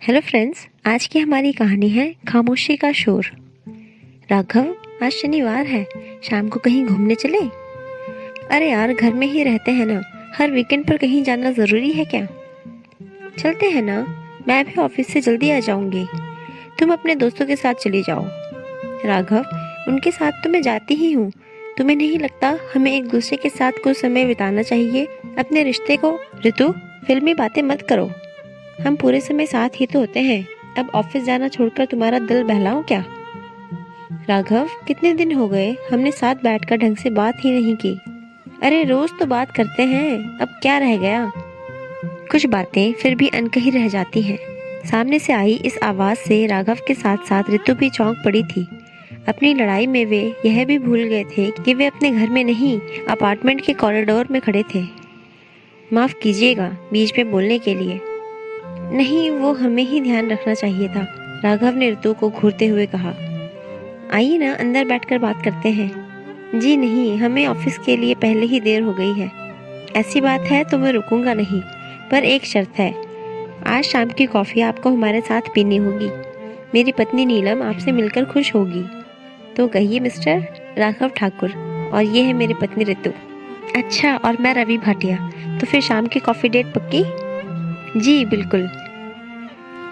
Hello friends, आज की हमारी कहानी है खामोशी का शोर। राघव, आज शनिवार है, शाम को कहीं घूमने चले? अरे यार, घर में ही रहते हैं ना, हर वीकेंड पर कहीं जाना ज़रूरी है क्या? चलते हैं ना, मैं भी ऑफिस से जल्दी आ जाऊंगी। तुम अपने दोस्तों के साथ चली जाओ। राघव, उनके साथ तो मैं जाती ही हूँ। तुम्हें नहीं लगता हमें एक दूसरे के साथ कुछ समय बिताना चाहिए अपने रिश्ते को? ऋतु, फिल्मी बातें मत करो। हम पूरे समय साथ ही तो होते हैं। अब ऑफिस जाना छोड़कर तुम्हारा दिल बहलाऊं क्या? राघव, कितने दिन हो गए हमने साथ बैठकर ढंग से बात ही नहीं की। अरे रोज तो बात करते हैं, अब क्या रह गया? कुछ बातें फिर भी अनकही रह जाती हैं। सामने से आई इस आवाज से राघव के साथ साथ ऋतु भी चौंक पड़ी थी। अपनी लड़ाई में वे यह भी भूल गए थे कि वे अपने घर में नहीं, अपार्टमेंट के कॉरिडोर में खड़े थे। माफ कीजिएगा बीच में बोलने के लिए। नहीं, वो हमें ही ध्यान रखना चाहिए था, राघव ने ऋतु को घूरते हुए कहा। आइए ना, अंदर बैठकर बात करते हैं। जी नहीं, हमें ऑफिस के लिए पहले ही देर हो गई है। ऐसी बात है तो मैं रुकूंगा नहीं, पर एक शर्त है। आज शाम की कॉफी आपको हमारे साथ पीनी होगी। मेरी पत्नी नीलम आपसे मिलकर खुश होगी। तो कहिए मिस्टर राघव ठाकुर, और ये है मेरी पत्नी ऋतु। अच्छा, और मैं रवि भाटिया। तो फिर शाम की कॉफी डेट पक्की? जी बिल्कुल।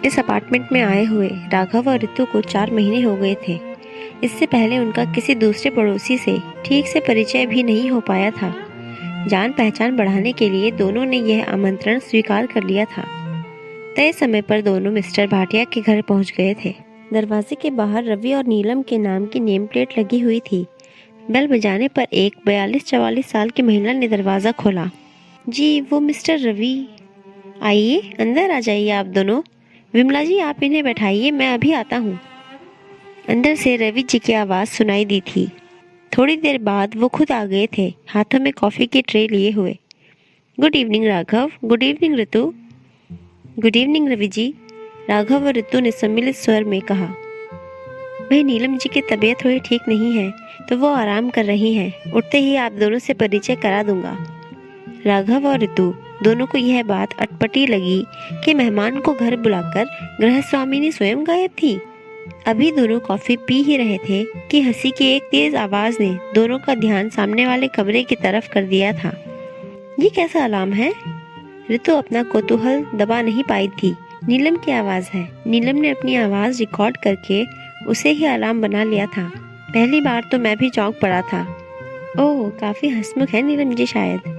इस अपार्टमेंट में आए हुए राघव और ऋतु को 4 महीने हो गए थे। इससे पहले उनका किसी दूसरे पड़ोसी से ठीक से परिचय भी नहीं हो पाया था। जान पहचान बढ़ाने के लिए दोनों ने यह आमंत्रण स्वीकार कर लिया था। तय समय पर दोनों मिस्टर भाटिया के घर पहुंच गए थे। दरवाजे के बाहर रवि और नीलम के नाम की नेम प्लेट लगी हुई थी। बेल बजाने पर एक 42-44 साल की महिला ने दरवाज़ा खोला। जी, वो मिस्टर रवि। आइए, अंदर आ जाइए आप दोनों। विमला जी, आप इन्हें बैठाइए, मैं अभी आता हूँ। अंदर से रवि जी की आवाज़ सुनाई दी थी। थोड़ी देर बाद वो खुद आ गए थे, हाथों में कॉफ़ी की ट्रे लिए हुए। Good evening Raghav, good evening Ritu. Good evening Ravi ji, Raghav और ऋतु ने सम्मिलित स्वर में कहा। भाई, नीलम जी की तबीयत थोड़ी ठीक नहीं है, तो वो आराम कर रही हैं। उठते ही आप दोनों से परिचय करा दूंगा। राघव और ऋतु दोनों को यह बात अटपटी लगी कि मेहमान को घर बुलाकर गृहस्वामिनी स्वयं गायब थी। अभी दोनों कॉफी पी ही रहे थे कि हंसी की एक तेज आवाज ने दोनों का ध्यान सामने वाले कमरे की तरफ कर दिया था। ये कैसा अलार्म है? ऋतु अपना कौतूहल दबा नहीं पाई थी। नीलम की आवाज है। नीलम ने अपनी आवाज रिकॉर्ड करके उसे ही अलार्म बना लिया था। पहली बार तो मैं भी चौंक पड़ा था। ओह, काफी हंसमुख है नीलम जी शायद।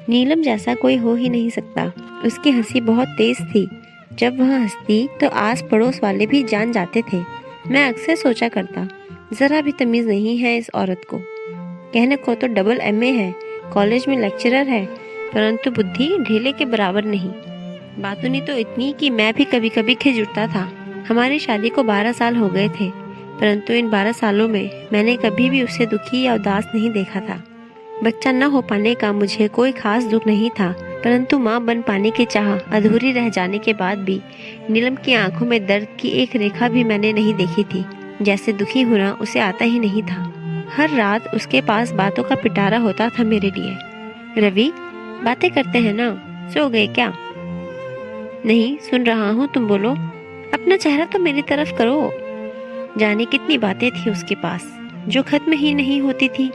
नीलम जैसा कोई हो ही नहीं सकता। उसकी हंसी बहुत तेज थी। जब वह हंसती तो आस पड़ोस वाले भी जान जाते थे। मैं अक्सर सोचा करता, जरा भी तमीज नहीं है इस औरत को। कहने को तो डबल एमए है, कॉलेज में लेक्चरर है, परंतु बुद्धि ढेले के बराबर नहीं। बातूनी तो इतनी कि मैं भी कभी कभी खिज उठता था। हमारी शादी को 12 साल हो गए थे, परंतु इन 12 सालों में मैंने कभी भी उसे दुखी या उदास नहीं देखा था। बच्चा न हो पाने का मुझे कोई खास दुख नहीं था, परंतु माँ बन पाने की चाह अधूरी रह जाने के बाद भी नीलम की आंखों में दर्द की एक रेखा भी मैंने नहीं देखी थी। जैसे दुखी होना उसे आता ही नहीं था। हर रात उसके पास बातों का पिटारा होता था मेरे लिए। रवि, बातें करते हैं ना, सो गए क्या? नहीं, सुन रहा हूँ, तुम बोलो। अपना चेहरा तो मेरी तरफ करो। जाने कितनी बातें थी उसके पास जो खत्म ही नहीं होती थी।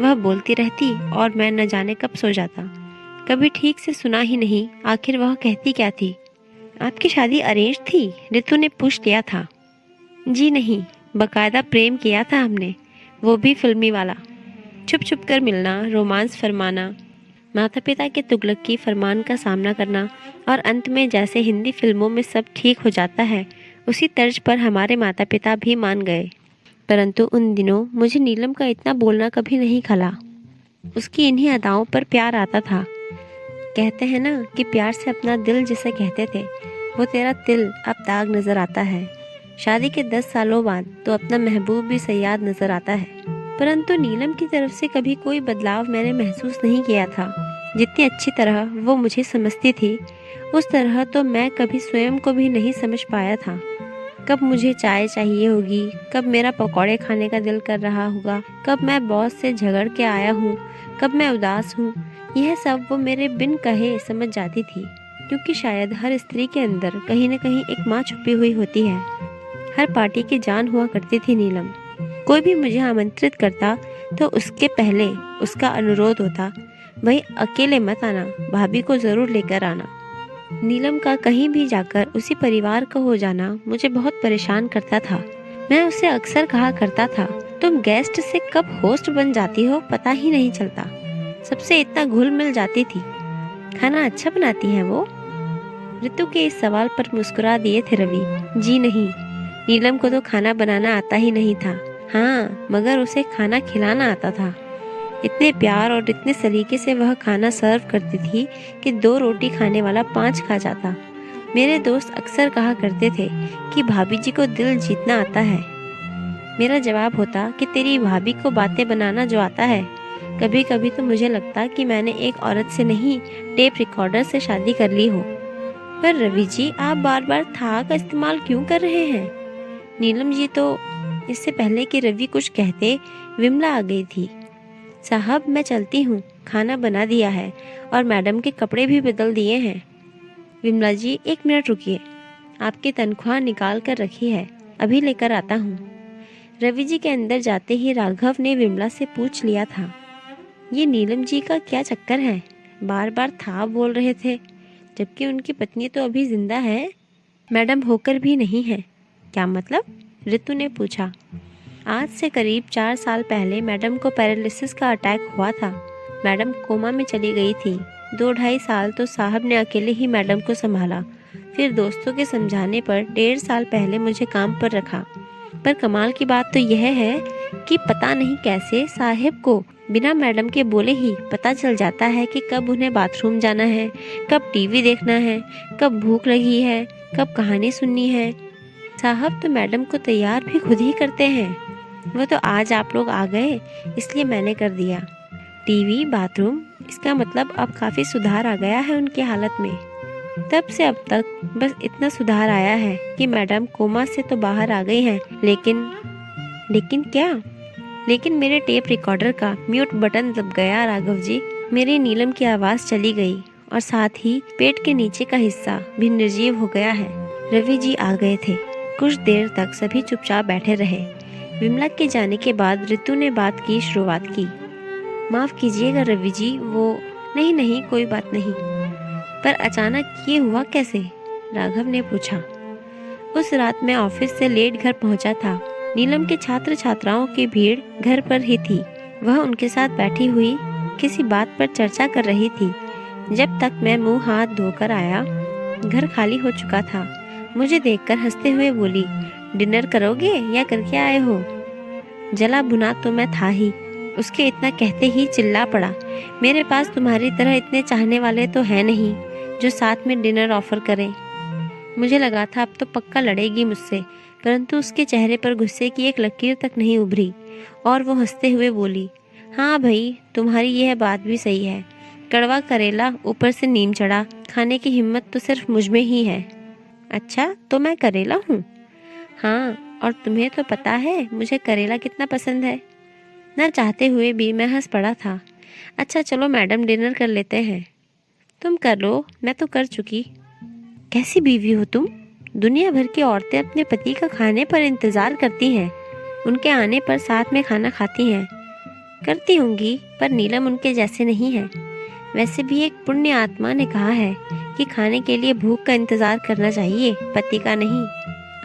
वह बोलती रहती और मैं न जाने कब सो जाता। कभी ठीक से सुना ही नहीं, आखिर वह कहती क्या थी। आपकी शादी अरेंज थी? ऋतु ने पूछ लिया था। जी नहीं, बकायदा प्रेम किया था हमने, वो भी फिल्मी वाला। छुप छुप कर मिलना, रोमांस फरमाना, माता पिता के तुगलक की फरमान का सामना करना, और अंत में जैसे हिंदी फिल्मों में सब ठीक हो जाता है, उसी तर्ज पर हमारे माता पिता भी मान गए। परंतु उन दिनों मुझे नीलम का इतना बोलना कभी नहीं खला। उसकी इन्हीं अदाओं पर प्यार आता था। कहते हैं ना कि प्यार से अपना दिल जिसे कहते थे, वो तेरा तिल अब दाग नजर आता है। शादी के 10 सालों बाद तो अपना महबूब भी सयाद नजर आता है। परंतु नीलम की तरफ से कभी कोई बदलाव मैंने महसूस नहीं किया था। जितनी अच्छी तरह वो मुझे समझती थी, उस तरह तो मैं कभी स्वयं को भी नहीं समझ पाया था। कब मुझे चाय चाहिए होगी, कब मेरा पकौड़े खाने का दिल कर रहा होगा, कब मैं बॉस से झगड़ के आया हूँ, कब मैं उदास हूँ, यह सब वो मेरे बिन कहे समझ जाती थी। क्योंकि शायद हर स्त्री के अंदर कहीं न कहीं एक माँ छुपी हुई होती है। हर पार्टी की जान हुआ करती थी नीलम। कोई भी मुझे आमंत्रित करता तो उसके पहले उसका अनुरोध होता, भाई अकेले मत आना, भाभी को जरूर लेकर आना। नीलम का कहीं भी जाकर उसी परिवार का हो जाना मुझे बहुत परेशान करता था। मैं उसे अक्सर कहा करता था, तुम गेस्ट से कब होस्ट बन जाती हो पता ही नहीं चलता। सबसे इतना घुल मिल जाती थी। खाना अच्छा बनाती हैं वो? ऋतु के इस सवाल पर मुस्कुरा दिए थे रवि। जी नहीं, नीलम को तो खाना बनाना आता ही नहीं था। हाँ, मगर उसे खाना खिलाना आता था। इतने प्यार और इतने सलीके से वह खाना सर्व करती थी कि 2 रोटी खाने वाला 5 खा जाता। मेरे दोस्त अक्सर कहा करते थे कि भाभी जी को दिल जीतना आता है। मेरा जवाब होता कि तेरी भाभी को बातें बनाना जो आता है। कभी कभी तो मुझे लगता कि मैंने एक औरत से नहीं, टेप रिकॉर्डर से शादी कर ली हो। पर रवि जी, आप बार बार था का इस्तेमाल क्यों कर रहे हैं? नीलम जी तो। इससे पहले कि रवि कुछ कहते, विमला आ गई थी। साहब, मैं चलती हूँ, खाना बना दिया है और मैडम के कपड़े भी बदल दिए हैं। विमला जी, 1 मिनट रुकिए, आपकी तनख्वाह निकाल कर रखी है, अभी लेकर आता हूँ। रवि जी के अंदर जाते ही राघव ने विमला से पूछ लिया था, ये नीलम जी का क्या चक्कर है? बार बार था बोल रहे थे, जबकि उनकी पत्नी तो अभी जिंदा है, मैडम होकर भी नहीं है। क्या मतलब? ऋतु ने पूछा। आज से करीब 4 साल पहले मैडम को पैरालिसिस का अटैक हुआ था। मैडम कोमा में चली गई थी। 2-2.5 साल तो साहब ने अकेले ही मैडम को संभाला। फिर दोस्तों के समझाने पर 1.5 साल पहले मुझे काम पर रखा। पर कमाल की बात तो यह है कि पता नहीं कैसे साहब को बिना मैडम के बोले ही पता चल जाता है कि कब उन्हें बाथरूम जाना है, कब टीवी देखना है, कब भूख लगी है, कब कहानी सुननी है। साहब तो मैडम को तैयार भी खुद ही करते हैं। वो तो आज आप लोग आ गए इसलिए मैंने कर दिया। टीवी, बाथरूम, इसका मतलब अब काफ़ी सुधार आ गया है उनकी हालत में। तब से अब तक बस इतना सुधार आया है कि मैडम कोमा से तो बाहर आ गई हैं, लेकिन क्या? लेकिन मेरे टेप रिकॉर्डर का म्यूट बटन दब गया राघव जी। मेरी नीलम की आवाज़ चली गई और साथ ही पेट के नीचे का हिस्सा भी निर्जीव हो गया है। रवि जी आ गए थे। कुछ देर तक सभी चुपचाप बैठे रहे। विमला के जाने के बाद ऋतु ने बात की शुरुआत की। माफ़ कीजिएगा रवि जी, वो नहीं, कोई बात नहीं। पर अचानक ये हुआ कैसे? राघव ने पूछा। उस रात मैं ऑफिस से लेट घर पहुंचा था। नीलम के छात्र छात्राओं की भीड़ घर पर ही थी। वह उनके साथ बैठी हुई किसी बात पर चर्चा कर रही थी। जब तक मैं मुंह हाथ धोकर आया, घर खाली हो चुका था। मुझे देखकर हंसते हुए बोली, डिनर करोगे या करके आए हो? जला भुना तो मैं था ही। उसके इतना कहते ही चिल्ला पड़ा, मेरे पास तुम्हारी तरह इतने चाहने वाले तो हैं नहीं जो साथ में डिनर ऑफर करें। मुझे लगा था अब तो पक्का लड़ेगी मुझसे, परंतु उसके चेहरे पर गुस्से की एक लकीर तक नहीं उभरी और वो हंसते हुए बोली, हाँ भाई, तुम्हारी यह बात भी सही है। कड़वा करेला ऊपर से नीम चढ़ा, खाने की हिम्मत तो सिर्फ मुझ में ही है। अच्छा, तो मैं करेला हूँ? हाँ, और तुम्हें तो पता है मुझे करेला कितना पसंद है। न चाहते हुए भी मैं हंस पड़ा था। अच्छा चलो मैडम, डिनर कर लेते हैं। तुम कर लो, मैं तो कर चुकी। कैसी बीवी हो तुम? दुनिया भर की औरतें अपने पति का खाने पर इंतजार करती हैं, उनके आने पर साथ में खाना खाती हैं। करती होंगी, पर नीलम उनके जैसे नहीं है। वैसे भी एक पुण्य आत्मा ने कहा है कि खाने के लिए भूख का इंतजार करना चाहिए, पति का नहीं।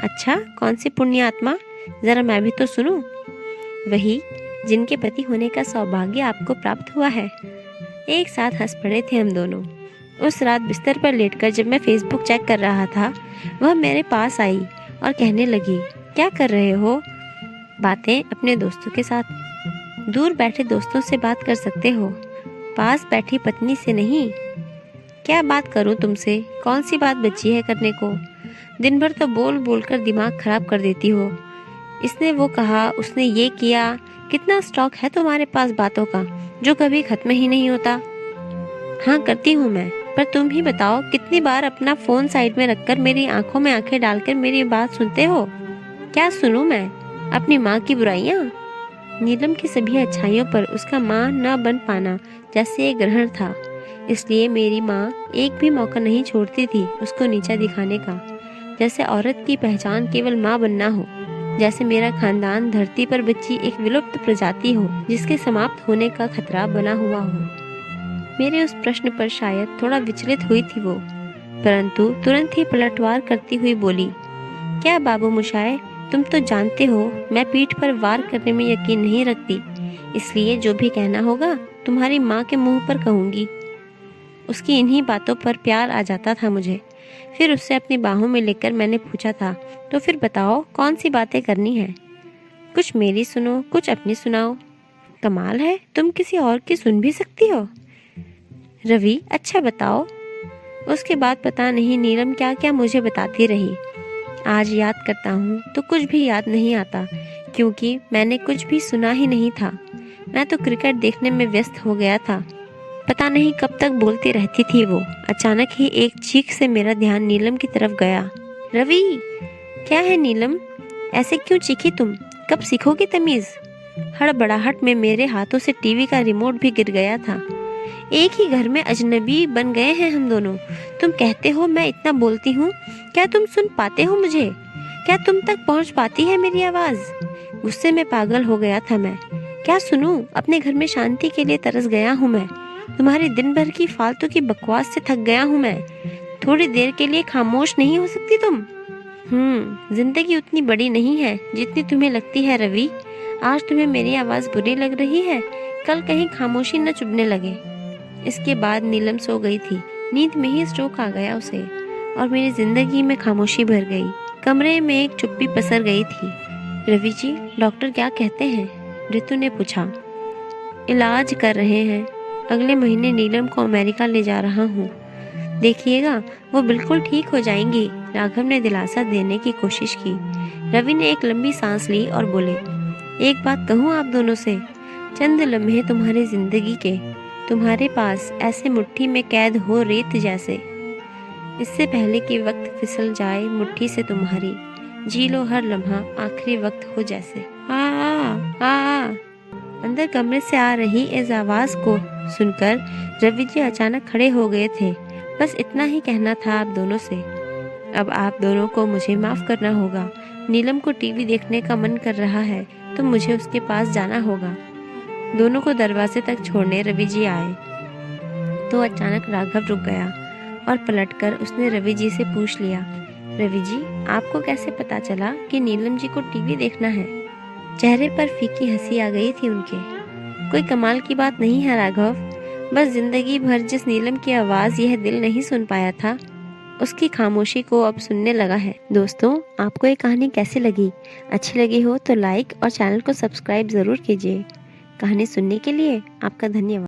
अच्छा, कौन सी पुण्य आत्मा? जरा मैं भी तो सुनूं। वही जिनके पति होने का सौभाग्य आपको प्राप्त हुआ है। एक साथ हंस पड़े थे हम दोनों। उस रात बिस्तर पर लेटकर जब मैं फेसबुक चेक कर रहा था, वह मेरे पास आई और कहने लगी, क्या कर रहे हो? बातें अपने दोस्तों के साथ। दूर बैठे दोस्तों से बात कर सकते हो, पास बैठी पत्नी से नहीं। क्या बात करूं तुमसे? कौन सी बात बची है करने को? दिन भर तो बोल बोल कर दिमाग खराब कर देती हो। इसने वो कहा, उसने ये किया। कितना स्टॉक है तुम्हारे पास बातों का जो कभी खत्म ही नहीं होता। हाँ करती हूँ मैं, पर तुम ही बताओ, कितनी बार अपना फोन साइड में रखकर मेरी आंखों में आंखें डालकर मेरी बात सुनते हो? क्या सुनूं मैं? अपनी माँ की बुराइयाँ? नीलम की सभी अच्छाइयों पर उसका माँ न बन पाना जैसे एक ग्रहण था। इसलिए मेरी माँ एक भी मौका नहीं छोड़ती थी उसको नीचा दिखाने का। जैसे औरत की पहचान केवल माँ बनना हो, जैसे मेरा खानदान धरती पर बची एक विलुप्त प्रजाति हो जिसके समाप्त होने का खतरा बना हुआ हो। मेरे उस प्रश्न पर शायद थोड़ा विचलित हुई थी वो, परंतु तुरंत ही पलटवार करती हुई बोली, क्या बाबू मोशाय, तुम तो जानते हो मैं पीठ पर वार करने में यकीन नहीं रखती, इसलिए जो भी कहना होगा तुम्हारी माँ के मुंह पर कहूंगी। उसकी इन्हीं बातों पर प्यार आ जाता था मुझे। फिर उससे अपनी बाहों में लेकर मैंने पूछा था, तो फिर बताओ कौन सी बातें करनी है? कुछ मेरी सुनो, कुछ अपनी सुनाओ। कमाल है, तुम किसी और की सुन भी सकती हो। रवि, अच्छा बताओ। उसके बाद पता नहीं नीलम क्या क्या मुझे बताती रही। आज याद करता हूँ तो कुछ भी याद नहीं आता, क्योंकि मैंने कुछ भी सुना ही नहीं था। मैं तो क्रिकेट देखने में व्यस्त हो गया था। पता नहीं कब तक बोलती रहती थी वो। अचानक ही एक चीख से मेरा ध्यान नीलम की तरफ गया। रवि, क्या है नीलम, ऐसे क्यों चीखी तुम? कब सीखोगी तमीज? हड़बड़ाहट में मेरे हाथों से टीवी का रिमोट भी गिर गया था। एक ही घर में अजनबी बन गए हैं हम दोनों। तुम कहते हो मैं इतना बोलती हूँ, क्या तुम सुन पाते हो मुझे? क्या तुम तक पहुँच पाती है मेरी आवाज? गुस्से में पागल हो गया था मैं। क्या सुनूं? अपने घर में शांति के लिए तरस गया हूँ मैं। तुम्हारी दिन भर की फालतू की बकवास से थक गया हूँ मैं। थोड़ी देर के लिए खामोश नहीं हो सकती तुम? जिंदगी उतनी बड़ी नहीं है जितनी तुम्हें लगती है रवि। आज तुम्हें मेरी आवाज बुरी लग रही है, कल कहीं खामोशी न चुभने लगे। इसके बाद नीलम सो गई थी। नींद में ही स्ट्रोक आ गया उसे और मेरी जिंदगी में खामोशी भर गई। कमरे में एक चुप्पी पसर गई थी। रवि जी, डॉक्टर क्या कहते हैं? ऋतु ने पूछा। इलाज कर रहे हैं। अगले महीने नीलम को अमेरिका ले जा रहा हूँ। देखिएगा, वो बिल्कुल ठीक हो जाएंगी। राघव ने दिलासा देने की कोशिश की। रवि ने एक लंबी सांस ली और बोले, एक बात कहूँ आप दोनों से, चंद लम्हे तुम्हारी जिंदगी के तुम्हारे पास ऐसे मुट्ठी में कैद हो रेत जैसे। इससे पहले कि वक्त फिसल जाए मुट्ठी से तुम्हारी, जी लो हर लम्हा आखिरी वक्त हो जैसे। आ अंदर कमरे से आ रही इस आवाज को सुनकर रवि जी अचानक खड़े हो गए थे। बस इतना ही कहना था आप दोनों से। अब आप दोनों को मुझे माफ करना होगा। नीलम को टीवी देखने का मन कर रहा है तो मुझे उसके पास जाना होगा। दोनों को दरवाजे तक छोड़ने रवि जी आए तो अचानक राघव रुक गया और पलटकर उसने रवि जी से पूछ लिया, रवि जी, आपको कैसे पता चला कि नीलम जी को टीवी देखना है? चेहरे पर फीकी हंसी आ गई थी उनके। कोई कमाल की बात नहीं है राघव, बस जिंदगी भर जिस नीलम की आवाज यह दिल नहीं सुन पाया था, उसकी खामोशी को अब सुनने लगा है। दोस्तों, आपको ये कहानी कैसी लगी? अच्छी लगी हो तो लाइक और चैनल को सब्सक्राइब जरूर कीजिए। कहानी सुनने के लिए आपका धन्यवाद।